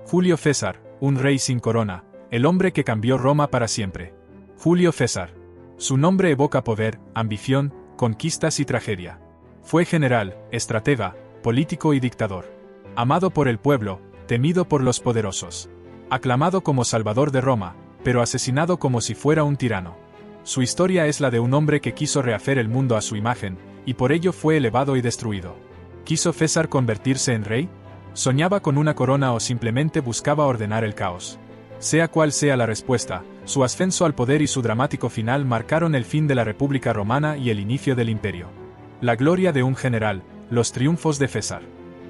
Julio César, un rey sin corona, el hombre que cambió Roma para siempre. Julio César. Su nombre evoca poder, ambición, conquistas y tragedia. Fue general, estratega, político y dictador. Amado por el pueblo, temido por los poderosos. Aclamado como salvador de Roma, pero asesinado como si fuera un tirano. Su historia es la de un hombre que quiso rehacer el mundo a su imagen, y por ello fue elevado y destruido. ¿Quiso César convertirse en rey? ¿Soñaba con una corona o simplemente buscaba ordenar el caos? Sea cual sea la respuesta, su ascenso al poder y su dramático final marcaron el fin de la República Romana y el inicio del imperio. La gloria de un general, los triunfos de César.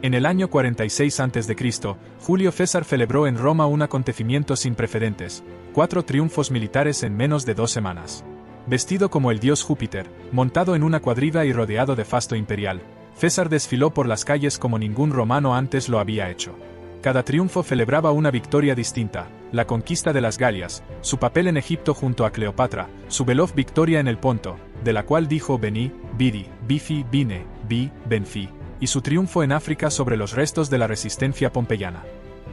En el año 46 a.C., Julio César celebró en Roma un acontecimiento sin precedentes, 4 triunfos militares en menos de 2 semanas. Vestido como el dios Júpiter, montado en una cuadriga y rodeado de fasto imperial, César desfiló por las calles como ningún romano antes lo había hecho. Cada triunfo celebraba una victoria distinta: la conquista de las Galias, su papel en Egipto junto a Cleopatra, su veloz victoria en el Ponto, de la cual dijo vení, vidi, bifi, vine, vi, venfi, y su triunfo en África sobre los restos de la resistencia pompeyana.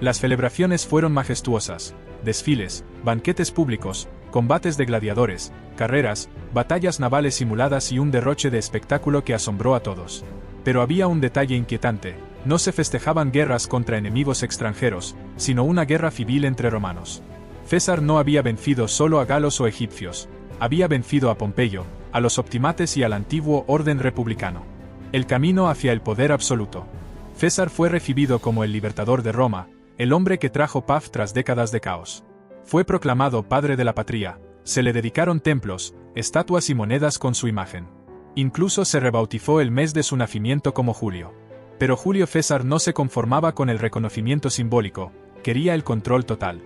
Las celebraciones fueron majestuosas: desfiles, banquetes públicos, combates de gladiadores, carreras, batallas navales simuladas y un derroche de espectáculo que asombró a todos. Pero había un detalle inquietante: no se festejaban guerras contra enemigos extranjeros, sino una guerra civil entre romanos. César no había vencido solo a galos o egipcios, había vencido a Pompeyo, a los optimates y al antiguo orden republicano. El camino hacia el poder absoluto. César fue recibido como el libertador de Roma, el hombre que trajo paz tras décadas de caos. Fue proclamado padre de la patria, se le dedicaron templos, estatuas y monedas con su imagen. Incluso se rebautizó el mes de su nacimiento como Julio. Pero Julio César no se conformaba con el reconocimiento simbólico, quería el control total.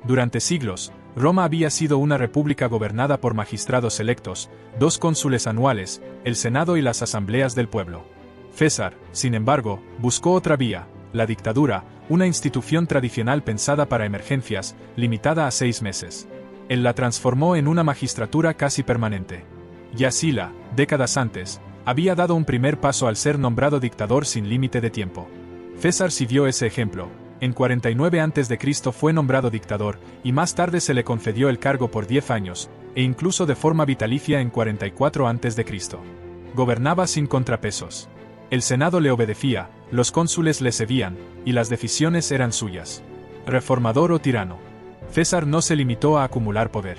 Durante siglos, Roma había sido una república gobernada por magistrados electos, 2 cónsules anuales, el Senado y las asambleas del pueblo. César, sin embargo, buscó otra vía: la dictadura, una institución tradicional pensada para emergencias, limitada a 6 meses. Él la transformó en una magistratura casi permanente. Ya Sila, décadas antes, había dado un primer paso al ser nombrado dictador sin límite de tiempo. César siguió ese ejemplo. En 49 a.C. fue nombrado dictador, y más tarde se le concedió el cargo por 10 años, e incluso de forma vitalicia en 44 a.C. Gobernaba sin contrapesos. El Senado le obedecía, los cónsules le seguían, y las decisiones eran suyas. Reformador o tirano. César no se limitó a acumular poder.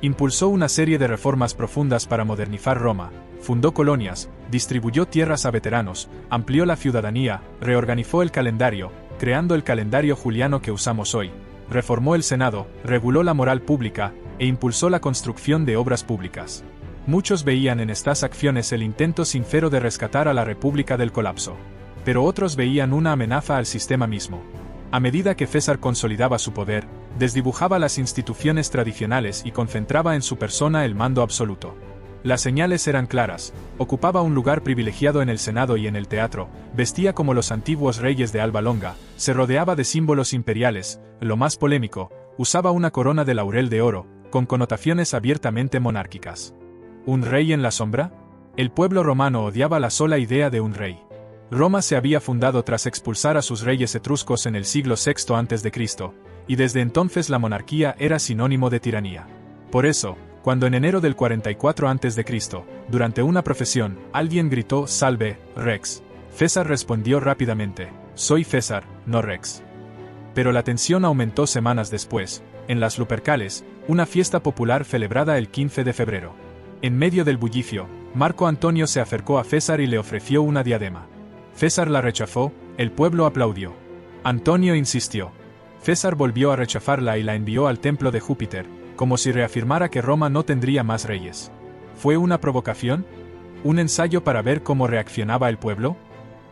Impulsó una serie de reformas profundas para modernizar Roma, fundó colonias, distribuyó tierras a veteranos, amplió la ciudadanía, reorganizó el calendario, creando el calendario juliano que usamos hoy, reformó el Senado, reguló la moral pública, e impulsó la construcción de obras públicas. Muchos veían en estas acciones el intento sincero de rescatar a la República del colapso. Pero otros veían una amenaza al sistema mismo. A medida que César consolidaba su poder, desdibujaba las instituciones tradicionales y concentraba en su persona el mando absoluto. Las señales eran claras: ocupaba un lugar privilegiado en el Senado y en el teatro, vestía como los antiguos reyes de alba longa, se rodeaba de símbolos imperiales, lo más polémico, usaba una corona de laurel de oro, con connotaciones abiertamente monárquicas. ¿Un rey en la sombra? El pueblo romano odiaba la sola idea de un rey. Roma se había fundado tras expulsar a sus reyes etruscos en el siglo VI a.C., y desde entonces la monarquía era sinónimo de tiranía. Por eso, cuando en enero del 44 a.C., durante una procesión, alguien gritó «Salve, Rex», César respondió rápidamente: «Soy César, no Rex». Pero la tensión aumentó semanas después, en las Lupercales, una fiesta popular celebrada el 15 de febrero. En medio del bullicio, Marco Antonio se acercó a César y le ofreció una diadema. César la rechazó, el pueblo aplaudió. Antonio insistió. César volvió a rechazarla y la envió al templo de Júpiter, como si reafirmara que Roma no tendría más reyes. ¿Fue una provocación? ¿Un ensayo para ver cómo reaccionaba el pueblo?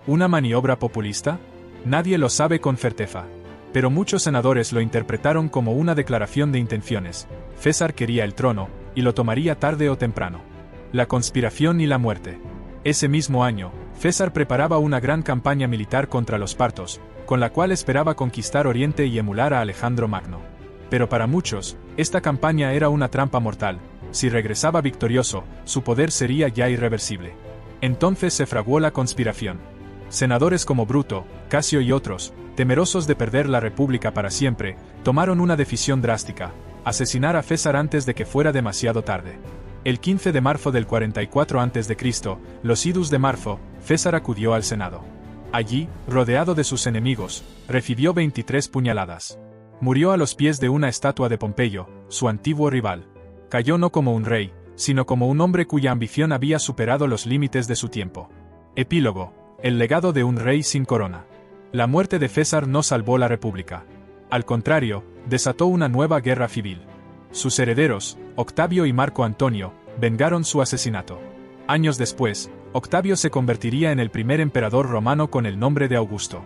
¿Una maniobra populista? Nadie lo sabe con certeza. Pero muchos senadores lo interpretaron como una declaración de intenciones. César quería el trono, y lo tomaría tarde o temprano. La conspiración y la muerte. Ese mismo año, César preparaba una gran campaña militar contra los partos, con la cual esperaba conquistar Oriente y emular a Alejandro Magno. Pero para muchos, esta campaña era una trampa mortal. Si regresaba victorioso, su poder sería ya irreversible. Entonces se fraguó la conspiración. Senadores como Bruto, Casio y otros, temerosos de perder la república para siempre, tomaron una decisión drástica: asesinar a César antes de que fuera demasiado tarde. El 15 de marzo del 44 a.C., los idus de marzo, César acudió al Senado. Allí, rodeado de sus enemigos, recibió 23 puñaladas. Murió a los pies de una estatua de Pompeyo, su antiguo rival. Cayó no como un rey, sino como un hombre cuya ambición había superado los límites de su tiempo. Epílogo: el legado de un rey sin corona. La muerte de César no salvó la república. Al contrario, desató una nueva guerra civil. Sus herederos, Octavio y Marco Antonio, vengaron su asesinato. Años después, Octavio se convertiría en el primer emperador romano con el nombre de Augusto.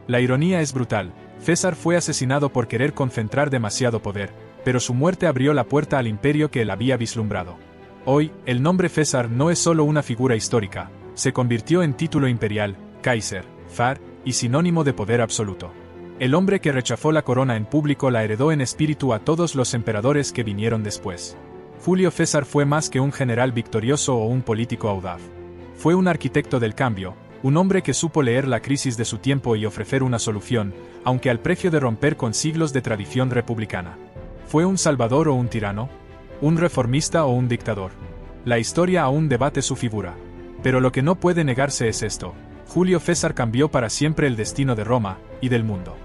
La ironía es brutal: César fue asesinado por querer concentrar demasiado poder, pero su muerte abrió la puerta al imperio que él había vislumbrado. Hoy, el nombre César no es solo una figura histórica, se convirtió en título imperial, Kaiser, zar, y sinónimo de poder absoluto. El hombre que rechazó la corona en público la heredó en espíritu a todos los emperadores que vinieron después. Julio César fue más que un general victorioso o un político audaz. Fue un arquitecto del cambio, un hombre que supo leer la crisis de su tiempo y ofrecer una solución, aunque al precio de romper con siglos de tradición republicana. ¿Fue un salvador o un tirano? ¿Un reformista o un dictador? La historia aún debate su figura. Pero lo que no puede negarse es esto: Julio César cambió para siempre el destino de Roma y del mundo.